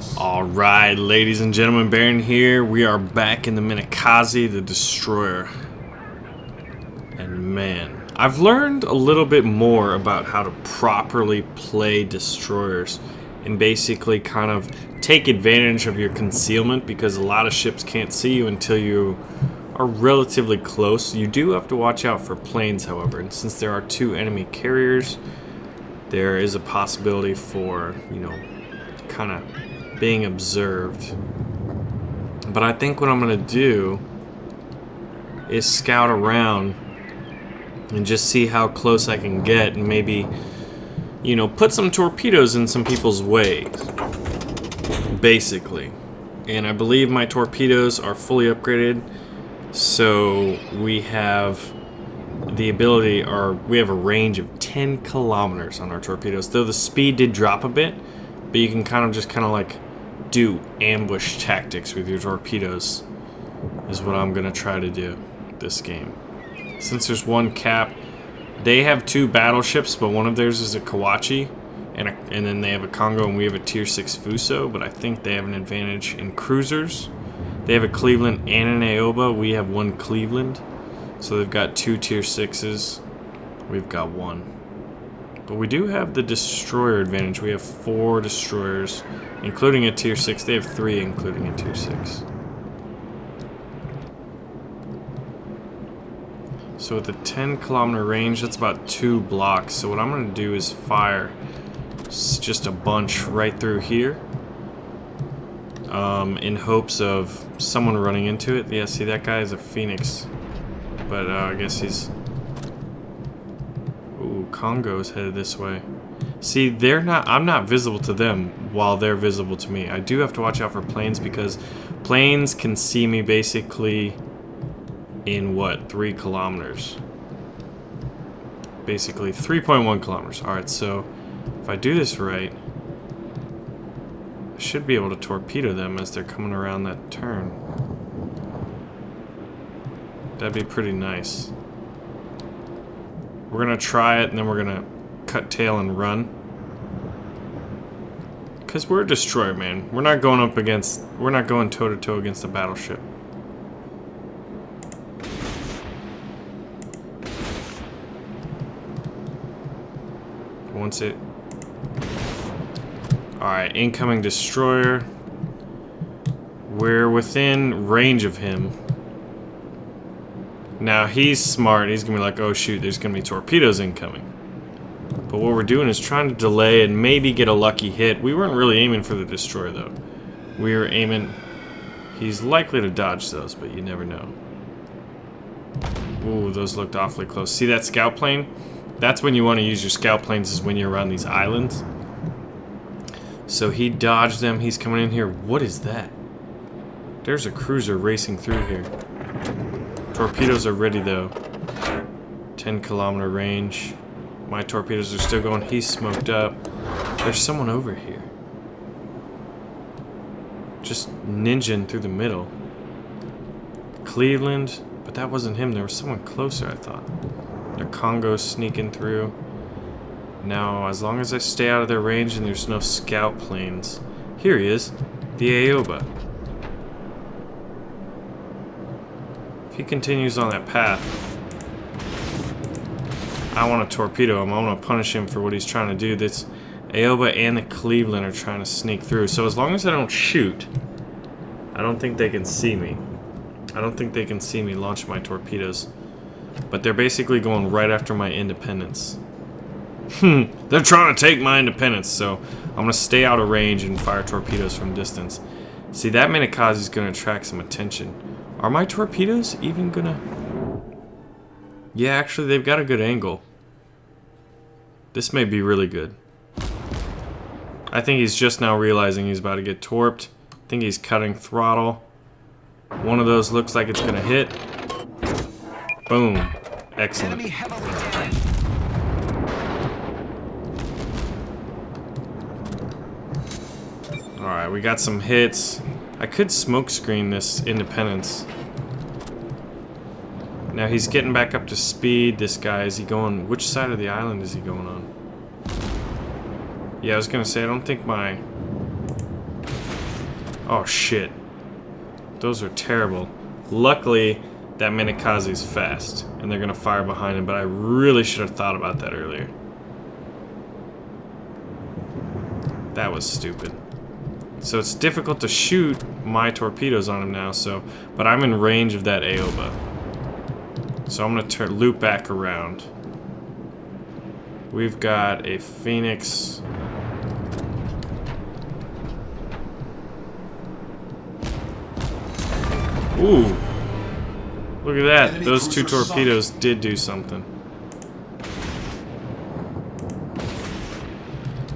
Alright, ladies and gentlemen, Baron here. We are back in the Minekaze, the destroyer. And man, I've learned a little bit more about how to properly play destroyers and basically kind of take advantage of your concealment, because a lot of ships can't see you until you are relatively close. You do have to watch out for planes, however, and since there are two enemy carriers, there is a possibility for, kind of being observed. But I think what I'm gonna do is scout around and just see how close I can get, and maybe, put some torpedoes in some people's way, basically. And I believe my torpedoes are fully upgraded, so we have the ability, or we have a range of 10 kilometers on our torpedoes, though the speed did drop a bit. But you can kind of like do ambush tactics with your torpedoes, is what I'm gonna try to do this game. Since there's one cap, they have two battleships, but one of theirs is a Kawachi, and then they have a Congo, and we have a tier 6 Fuso. But I think they have an advantage in cruisers. They have a Cleveland and an Aoba. We have one Cleveland, so they've got two tier 6s. We've got one. But we do have the destroyer advantage. We have 4 destroyers, including a tier 6. They have 3, including a tier 6. So with a 10-kilometer range, that's about 2 blocks. So what I'm going to do is fire just a bunch right through here, in hopes of someone running into it. Yeah, see, that guy is a Phoenix, but I guess he's... Ooh, Congo's headed this way. See, they're not... I'm not visible to them while they're visible to me. I do have to watch out for planes, because planes can see me basically in, 3 kilometers? Basically, 3.1 kilometers. Alright, so if I do this right, I should be able to torpedo them as they're coming around that turn. That'd be pretty nice. We're gonna try it, and then we're gonna cut tail and run. Because we're a destroyer, man. We're not going toe-to-toe against a battleship. Once it... Alright, incoming destroyer. We're within range of him. Now, he's smart. He's going to be like, oh shoot, there's going to be torpedoes incoming. But what we're doing is trying to delay and maybe get a lucky hit. We weren't really aiming for the destroyer, though. We were aiming... He's likely to dodge those, but you never know. Ooh, those looked awfully close. See that scout plane? That's when you want to use your scout planes, is when you're around these islands. So he dodged them. He's coming in here. What is that? There's a cruiser racing through here. Torpedoes are ready, though. 10-kilometer range. My torpedoes are still going. He's smoked up. There's someone over here. Just ninjing through the middle. Cleveland. But that wasn't him. There was someone closer, I thought. The Congo's sneaking through. Now, as long as I stay out of their range and there's no scout planes. Here he is. The Aoba. If he continues on that path, I want to torpedo him. I want to punish him for what he's trying to do. This Aoba and the Cleveland are trying to sneak through. So as long as I don't shoot, I don't think they can see me. I don't think they can see me launch my torpedoes. But they're basically going right after my independence. They're trying to take my independence, so I'm going to stay out of range and fire torpedoes from distance. See, that Minekaze is going to attract some attention. Are my torpedoes even going to... Yeah, actually, they've got a good angle. This may be really good. I think he's just now realizing he's about to get torped. I think he's cutting throttle. One of those looks like it's going to hit. Boom. Excellent. Alright, we got some hits. I could smoke screen this Independence. Now he's getting back up to speed, this guy. Is he going... Which side of the island is he going on? Yeah, I was gonna say, I don't think my Oh shit. Those are terrible. Luckily, that Minekaze is fast, and they're gonna fire behind him, but I really should have thought about that earlier. That was stupid. So it's difficult to shoot my torpedoes on him now, but I'm in range of that Aoba. So I'm gonna loop back around. We've got a Phoenix. Ooh. Look at that. Those two torpedoes did do something.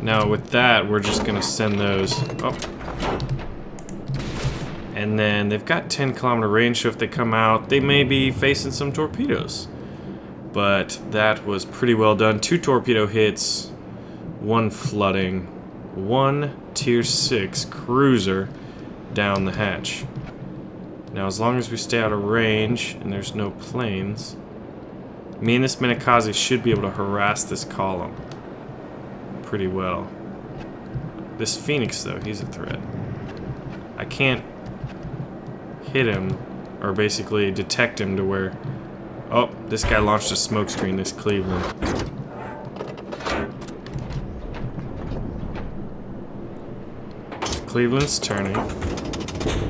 Now with that, we're just gonna send those up. And then they've got 10-kilometer range, so if they come out, they may be facing some torpedoes. But that was pretty well done. 2 torpedo hits, 1 flooding, 1 tier 6 cruiser down the hatch. Now as long as we stay out of range and there's no planes, me and this Minekaze should be able to harass this column pretty well. This Phoenix though, he's a threat. I can't hit him, or basically detect him to where... Oh, this guy launched a smoke screen, this Cleveland. Cleveland's turning,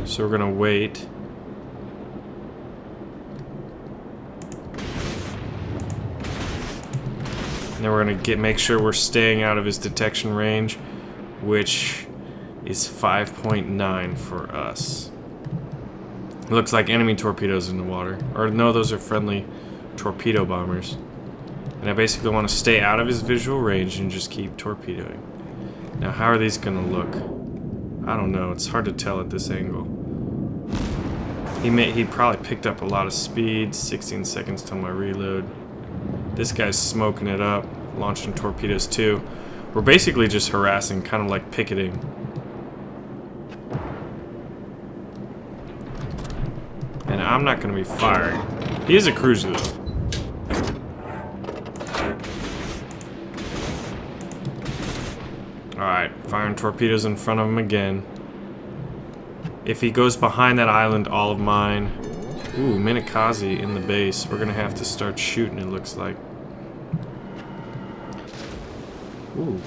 so we're gonna wait. And then we're gonna make sure we're staying out of his detection range, which is 5.9 for us. Looks like enemy torpedoes in the water. Or no, those are friendly torpedo bombers. And I basically want to stay out of his visual range and just keep torpedoing. Now how are these gonna look? I don't know, it's hard to tell at this angle. He probably picked up a lot of speed, 16 seconds till my reload. This guy's smoking it up, launching torpedoes too. We're basically just harassing, kind of like picketing. And I'm not going to be firing. He is a cruiser though. Alright, firing torpedoes in front of him again. If he goes behind that island, all of mine... Ooh, Minekaze in the base. We're going to have to start shooting, it looks like. Ooh.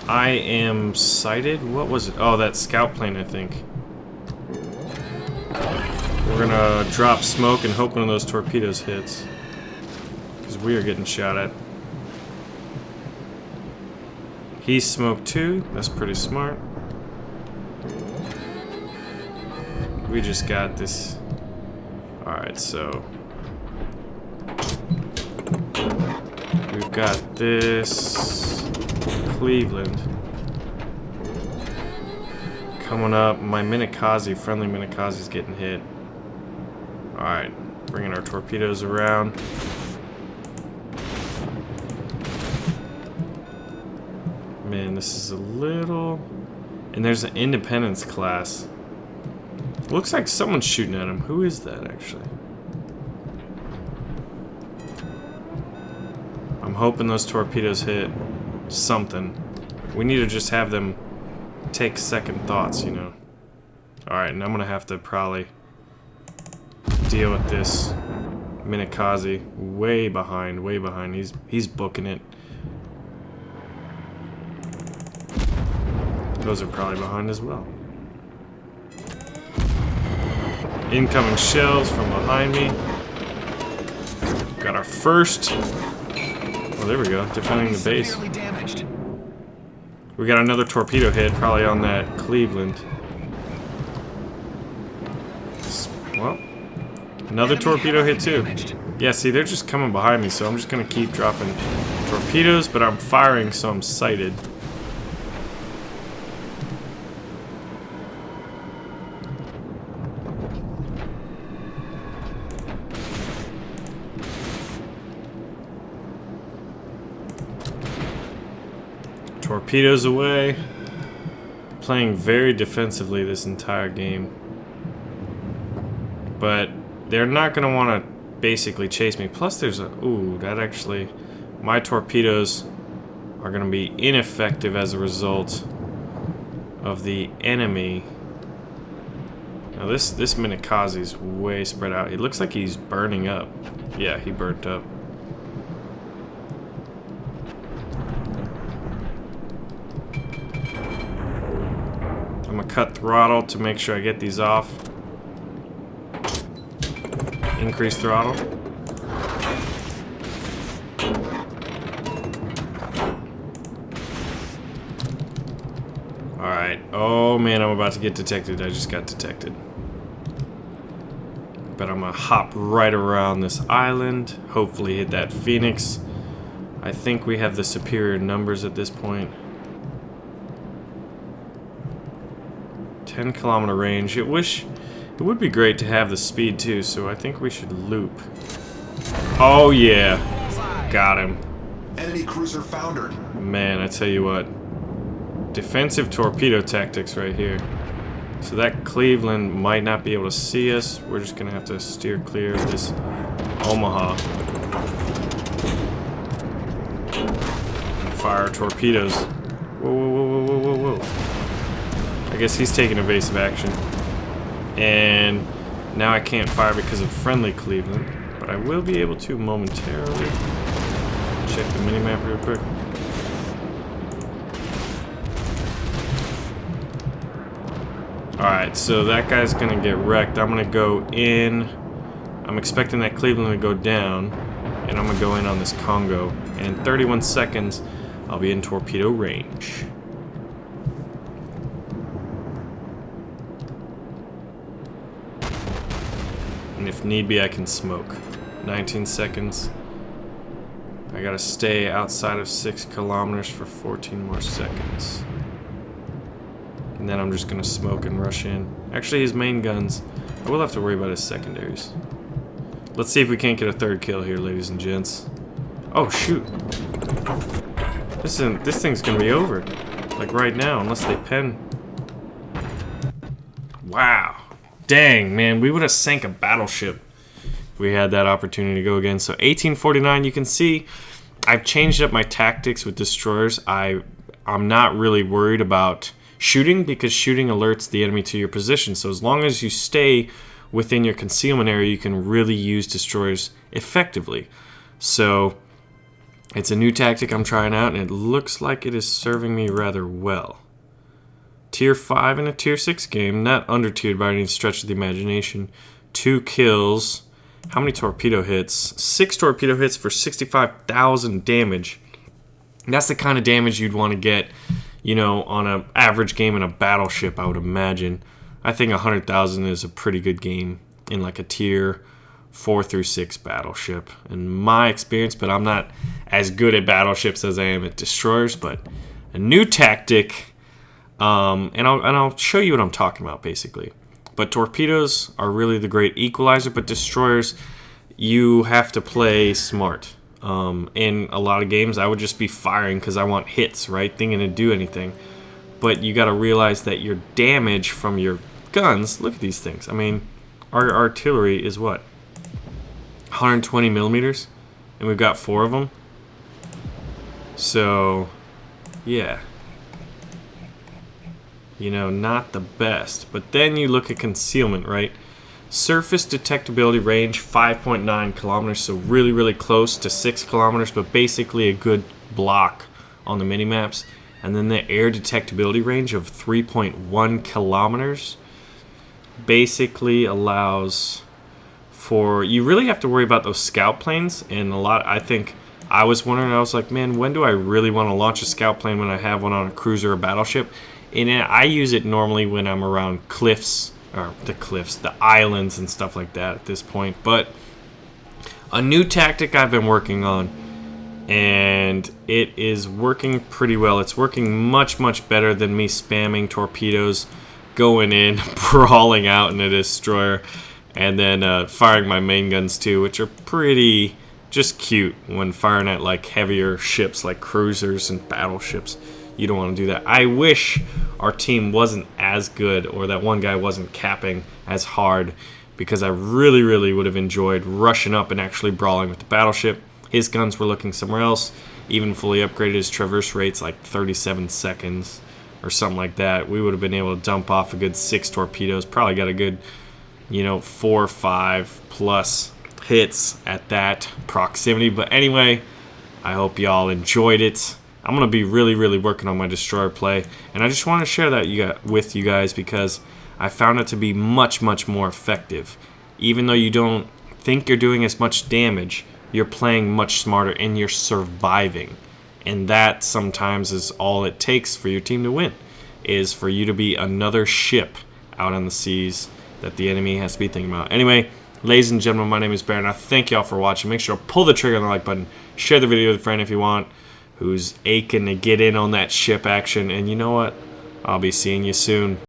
I am sighted? What was it? Oh, that scout plane, I think. We're gonna drop smoke and hope one of those torpedoes hits. Because we are getting shot at. He's smoked too. That's pretty smart. We just got this. Alright, so... We've got this... Cleveland. Coming up. My Minekaze, friendly Minekaze, is getting hit. Alright, bringing our torpedoes around. Man, this is a little... And there's an Independence class. Looks like someone's shooting at him. Who is that, actually? I'm hoping those torpedoes hit something. We need to just have them take second thoughts, you know. Alright, and I'm gonna have to probably... deal with this Minekaze way behind, way behind. He's booking it. Those are probably behind as well. Incoming shells from behind me. Got our first. Oh, there we go. Defending the base. We got another torpedo hit, probably on that Cleveland. Well. Another torpedo hit too. Yeah, see, they're just coming behind me, so I'm just gonna keep dropping torpedoes, but I'm firing, so I'm sighted. Torpedoes away. Playing very defensively this entire game. But they're not going to want to basically chase me. Plus there's a... Ooh, that actually... My torpedoes are going to be ineffective as a result of the enemy Now this Minekaze is way spread out. It looks like he's burning up. Yeah, he burnt up. I'm gonna cut throttle to make sure I get these off. Increase throttle. Alright. Oh man, I'm about to get detected. I just got detected. But I'm gonna hop right around this island. Hopefully hit that Phoenix. I think we have the superior numbers at this point. 10-kilometer range. It would be great to have the speed too, so I think we should loop. Oh yeah. Got him. Enemy cruiser foundered. Man, I tell you what. Defensive torpedo tactics right here. So that Cleveland might not be able to see us. We're just gonna have to steer clear of this Omaha. And fire torpedoes. Whoa, whoa, whoa, whoa, whoa, whoa. I guess he's taking evasive action. And now I can't fire because of friendly Cleveland. But I will be able to momentarily. Check the minimap real quick. Alright, so that guy's gonna get wrecked. I'm gonna go in. I'm expecting that Cleveland to go down. And I'm gonna go in on this Congo. And in 31 seconds, I'll be in torpedo range. And if need be, I can smoke. 19 seconds. I gotta stay outside of 6 kilometers for 14 more seconds. And then I'm just gonna smoke and rush in. Actually, his main guns, I will have to worry about his secondaries. Let's see if we can't get a third kill here, ladies and gents. Oh, shoot. This thing's gonna be over. Like right now, unless they pen. Wow. Dang, man, we would have sank a battleship if we had that opportunity to go again. So 1849, you can see I've changed up my tactics with destroyers. I'm not really worried about shooting because shooting alerts the enemy to your position. So as long as you stay within your concealment area, you can really use destroyers effectively. So it's a new tactic I'm trying out, and it looks like it is serving me rather well. Tier 5 in a Tier 6 game, not under-tiered by any stretch of the imagination. 2 kills. How many torpedo hits? 6 torpedo hits for 65,000 damage. And that's the kind of damage you'd want to get, you know, on an average game in a battleship, I would imagine. I think 100,000 is a pretty good game in like a Tier 4 through 6 battleship, in my experience, but I'm not as good at battleships as I am at destroyers. But a new tactic, and I'll show you what I'm talking about, basically. But torpedoes are really the great equalizer, but destroyers, you have to play smart. In a lot of games, I would just be firing because I want hits, right? Thinking to do anything. But you got to realize that your damage from your guns, look at these things. I mean, our artillery is what? 120 millimeters? And we've got 4 of them. So, yeah. You know, not the best. But then you look at concealment, right? Surface detectability range, 5.9 kilometers, so really, really close to 6 kilometers, but basically a good block on the mini-maps. And then the air detectability range of 3.1 kilometers basically allows for... You really have to worry about those scout planes, and a lot, I think... I was wondering, I was like, man, when do I really want to launch a scout plane when I have one on a cruiser or battleship? And I use it normally when I'm around cliffs, or the islands and stuff like that at this point. But a new tactic I've been working on, and it is working pretty well. It's working much, much better than me spamming torpedoes, going in, brawling out in a destroyer, and then firing my main guns too, which are pretty just cute when firing at like heavier ships like cruisers and battleships. You don't want to do that. I wish our team wasn't as good, or that one guy wasn't capping as hard, because I really, really would have enjoyed rushing up and actually brawling with the battleship. His guns were looking somewhere else. Even fully upgraded, his traverse rate's like 37 seconds. or something like that, we would have been able to dump off a good 6 torpedoes. Probably got a good, 4 or 5 plus hits at that proximity. But anyway, I hope y'all enjoyed it. I'm going to be really working on my destroyer play, and I just want to share that with you guys because I found it to be much more effective. Even though you don't think you're doing as much damage, you're playing much smarter and you're surviving. And that sometimes is all it takes for your team to win, is for you to be another ship out on the seas that the enemy has to be thinking about. Anyway, ladies and gentlemen, my name is Baron. I thank y'all for watching. Make sure to pull the trigger on the like button. Share the video with a friend if you want, who's aching to get in on that ship action. And you know what? I'll be seeing you soon.